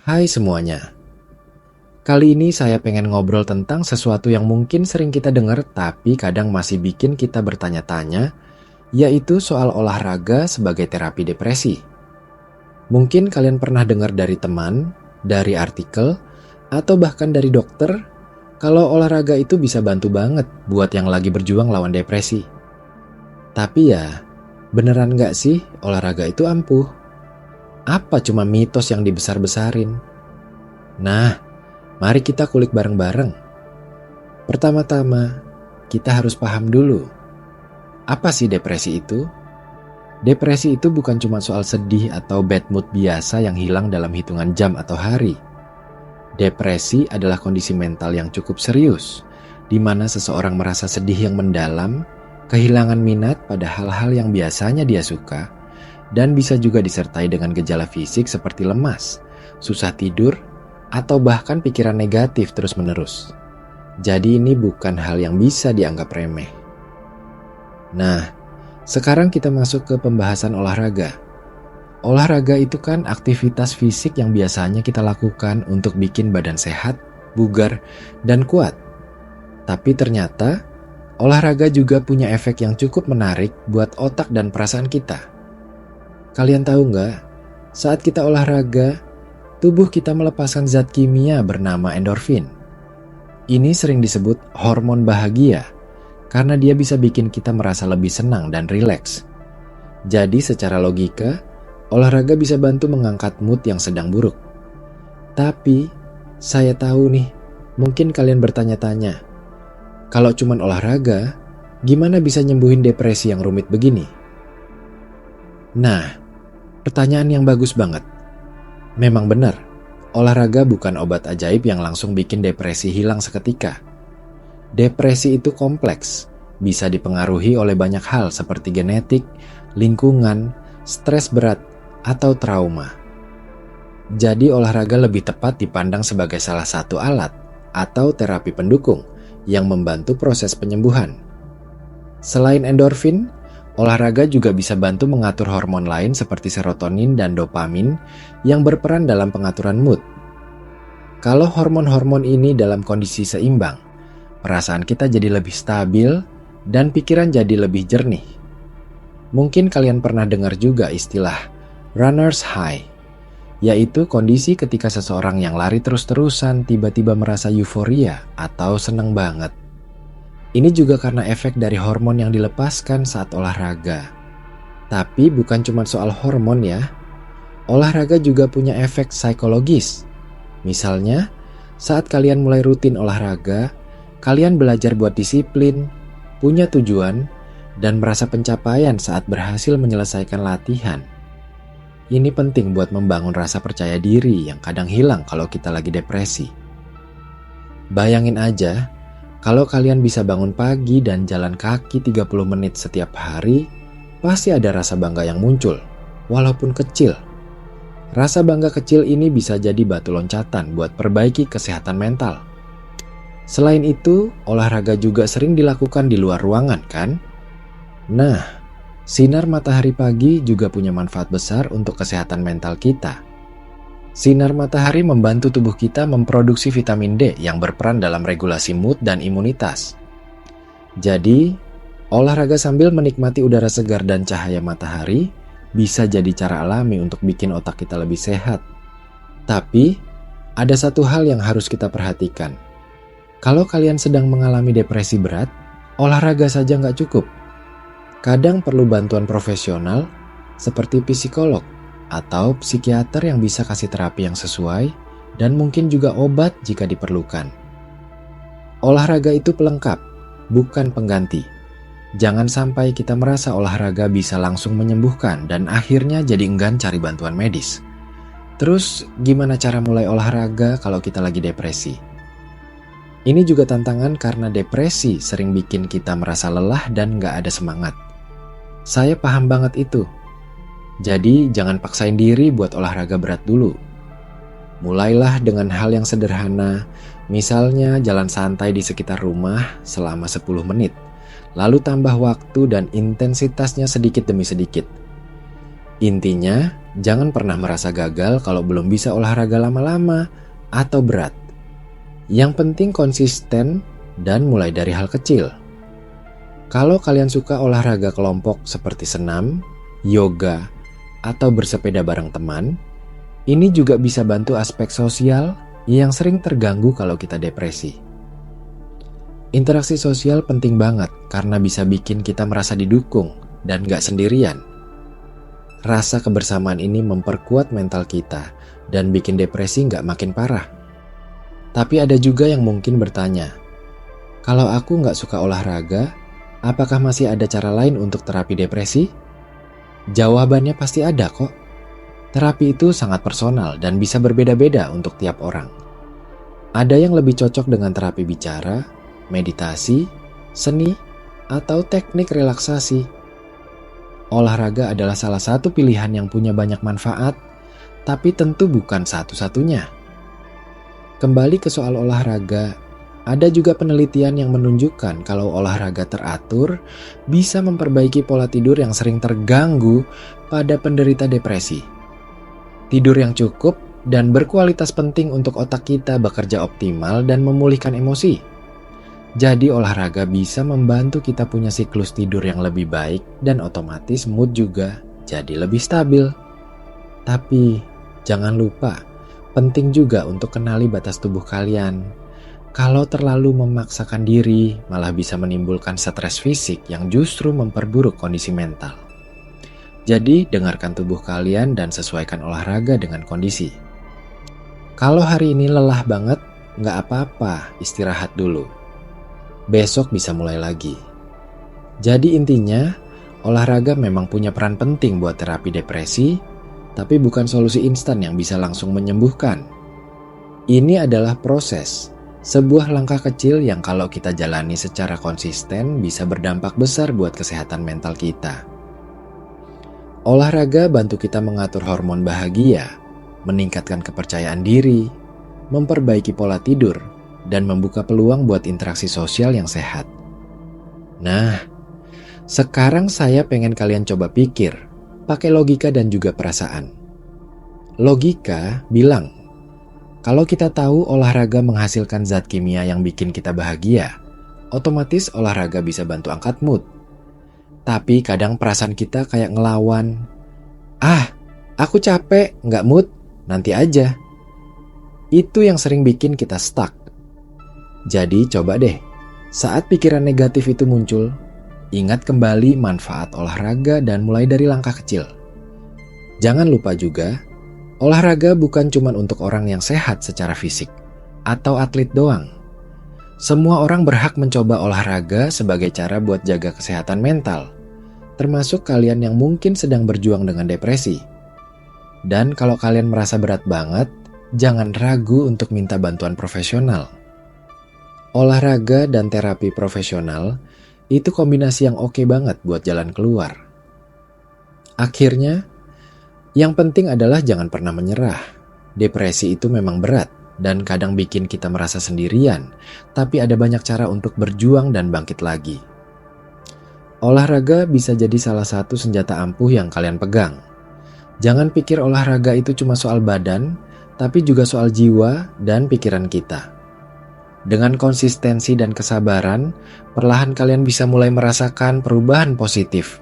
Hai semuanya, kali ini saya pengen ngobrol tentang sesuatu yang mungkin sering kita dengar tapi kadang masih bikin kita bertanya-tanya, yaitu soal olahraga sebagai terapi depresi. Mungkin kalian pernah dengar dari teman, dari artikel, atau bahkan dari dokter, kalau olahraga itu bisa bantu banget buat yang lagi berjuang lawan depresi. Tapi ya, beneran nggak sih olahraga itu ampuh? Apa cuma mitos yang dibesar-besarin? Nah, mari kita kulik bareng-bareng. Pertama-tama, kita harus paham dulu, apa sih depresi itu? Depresi itu bukan cuma soal sedih atau bad mood biasa yang hilang dalam hitungan jam atau hari. Depresi adalah kondisi mental yang cukup serius, di mana seseorang merasa sedih yang mendalam, kehilangan minat pada hal-hal yang biasanya dia suka, dan bisa juga disertai dengan gejala fisik seperti lemas, susah tidur, atau bahkan pikiran negatif terus-menerus. Jadi ini bukan hal yang bisa dianggap remeh. Nah, sekarang kita masuk ke pembahasan olahraga. Olahraga itu kan aktivitas fisik yang biasanya kita lakukan untuk bikin badan sehat, bugar, dan kuat. Tapi ternyata, olahraga juga punya efek yang cukup menarik buat otak dan perasaan kita. Kalian tahu nggak, saat kita olahraga, tubuh kita melepaskan zat kimia bernama endorfin. Ini sering disebut hormon bahagia karena dia bisa bikin kita merasa lebih senang dan rileks. Jadi secara logika, olahraga bisa bantu mengangkat mood yang sedang buruk. Tapi, saya tahu nih, mungkin kalian bertanya-tanya, kalau cuman olahraga, gimana bisa nyembuhin depresi yang rumit begini? Nah, pertanyaan yang bagus banget. Memang benar, olahraga bukan obat ajaib yang langsung bikin depresi hilang seketika. Depresi itu kompleks, bisa dipengaruhi oleh banyak hal seperti genetik, lingkungan, stres berat, atau trauma. Jadi olahraga lebih tepat dipandang sebagai salah satu alat atau terapi pendukung yang membantu proses penyembuhan. Selain endorfin, olahraga juga bisa bantu mengatur hormon lain seperti serotonin dan dopamin yang berperan dalam pengaturan mood. Kalau hormon-hormon ini dalam kondisi seimbang, perasaan kita jadi lebih stabil dan pikiran jadi lebih jernih. Mungkin kalian pernah dengar juga istilah runner's high, yaitu kondisi ketika seseorang yang lari terus-terusan tiba-tiba merasa euforia atau senang banget. Ini juga karena efek dari hormon yang dilepaskan saat olahraga. Tapi bukan cuma soal hormon ya. Olahraga juga punya efek psikologis. Misalnya, saat kalian mulai rutin olahraga, kalian belajar buat disiplin, punya tujuan, dan merasa pencapaian saat berhasil menyelesaikan latihan. Ini penting buat membangun rasa percaya diri yang kadang hilang kalau kita lagi depresi. Bayangin aja, kalau kalian bisa bangun pagi dan jalan kaki 30 menit setiap hari, pasti ada rasa bangga yang muncul, walaupun kecil. Rasa bangga kecil ini bisa jadi batu loncatan buat perbaiki kesehatan mental. Selain itu, olahraga juga sering dilakukan di luar ruangan kan? Nah, sinar matahari pagi juga punya manfaat besar untuk kesehatan mental kita. Sinar matahari membantu tubuh kita memproduksi vitamin D yang berperan dalam regulasi mood dan imunitas. Jadi, olahraga sambil menikmati udara segar dan cahaya matahari bisa jadi cara alami untuk bikin otak kita lebih sehat. Tapi, ada satu hal yang harus kita perhatikan. Kalau kalian sedang mengalami depresi berat, olahraga saja nggak cukup. Kadang perlu bantuan profesional seperti psikolog atau psikiater yang bisa kasih terapi yang sesuai dan mungkin juga obat jika diperlukan. Olahraga itu pelengkap, bukan pengganti. Jangan sampai kita merasa olahraga bisa langsung menyembuhkan dan akhirnya jadi enggan cari bantuan medis. Terus gimana cara mulai olahraga kalau kita lagi depresi? Ini juga tantangan karena depresi sering bikin kita merasa lelah dan gak ada semangat. Saya paham banget itu. Jadi jangan paksain diri buat olahraga berat dulu. Mulailah dengan hal yang sederhana, misalnya jalan santai di sekitar rumah selama 10 menit, lalu tambah waktu dan intensitasnya sedikit demi sedikit. Intinya, Jangan pernah merasa gagal kalau belum bisa olahraga lama-lama atau berat. Yang penting konsisten dan mulai dari hal kecil. Kalau kalian suka olahraga kelompok seperti senam, yoga, atau bersepeda bareng teman, ini juga bisa bantu aspek sosial yang sering terganggu kalau kita depresi. Interaksi sosial penting banget karena bisa bikin kita merasa didukung dan gak sendirian. Rasa kebersamaan ini memperkuat mental kita dan bikin depresi gak makin parah. Tapi ada juga yang mungkin bertanya, kalau aku gak suka olahraga, apakah masih ada cara lain untuk terapi depresi? Jawabannya pasti ada kok. Terapi itu sangat personal dan bisa berbeda-beda untuk tiap orang. Ada yang lebih cocok dengan terapi bicara, meditasi, seni, atau teknik relaksasi. Olahraga adalah salah satu pilihan yang punya banyak manfaat, tapi tentu bukan satu-satunya. Kembali ke soal olahraga, ada juga penelitian yang menunjukkan kalau olahraga teratur bisa memperbaiki pola tidur yang sering terganggu pada penderita depresi. Tidur yang cukup dan berkualitas penting untuk otak kita bekerja optimal dan memulihkan emosi. Jadi olahraga bisa membantu kita punya siklus tidur yang lebih baik dan otomatis mood juga jadi lebih stabil. Tapi jangan lupa, penting juga untuk kenali batas tubuh kalian. Kalau terlalu memaksakan diri, malah bisa menimbulkan stres fisik yang justru memperburuk kondisi mental. Jadi dengarkan tubuh kalian dan sesuaikan olahraga dengan kondisi. Kalau hari ini lelah banget, nggak apa-apa, istirahat dulu. Besok bisa mulai lagi. Jadi intinya, olahraga memang punya peran penting buat terapi depresi, tapi bukan solusi instan yang bisa langsung menyembuhkan. Ini adalah proses, sebuah langkah kecil yang kalau kita jalani secara konsisten bisa berdampak besar buat kesehatan mental kita. Olahraga bantu kita mengatur hormon bahagia, meningkatkan kepercayaan diri, memperbaiki pola tidur, dan membuka peluang buat interaksi sosial yang sehat. Nah, sekarang saya pengen kalian coba pikir, pakai logika dan juga perasaan. Logika bilang, kalau kita tahu olahraga menghasilkan zat kimia yang bikin kita bahagia, otomatis olahraga bisa bantu angkat mood. Tapi kadang perasaan kita kayak ngelawan. Aku capek, nggak mood, nanti aja. Itu yang sering bikin kita stuck. Jadi coba deh, saat pikiran negatif itu muncul, ingat kembali manfaat olahraga dan mulai dari langkah kecil. Jangan lupa juga, olahraga bukan cuma untuk orang yang sehat secara fisik atau atlet doang. Semua orang berhak mencoba olahraga sebagai cara buat jaga kesehatan mental, termasuk kalian yang mungkin sedang berjuang dengan depresi. Dan kalau kalian merasa berat banget, jangan ragu untuk minta bantuan profesional. Olahraga dan terapi profesional itu kombinasi yang oke banget buat jalan keluar. Akhirnya, yang penting adalah jangan pernah menyerah. Depresi itu memang berat dan kadang bikin kita merasa sendirian, tapi ada banyak cara untuk berjuang dan bangkit lagi. Olahraga bisa jadi salah satu senjata ampuh yang kalian pegang. Jangan pikir olahraga itu cuma soal badan, tapi juga soal jiwa dan pikiran kita. Dengan konsistensi dan kesabaran, perlahan kalian bisa mulai merasakan perubahan positif.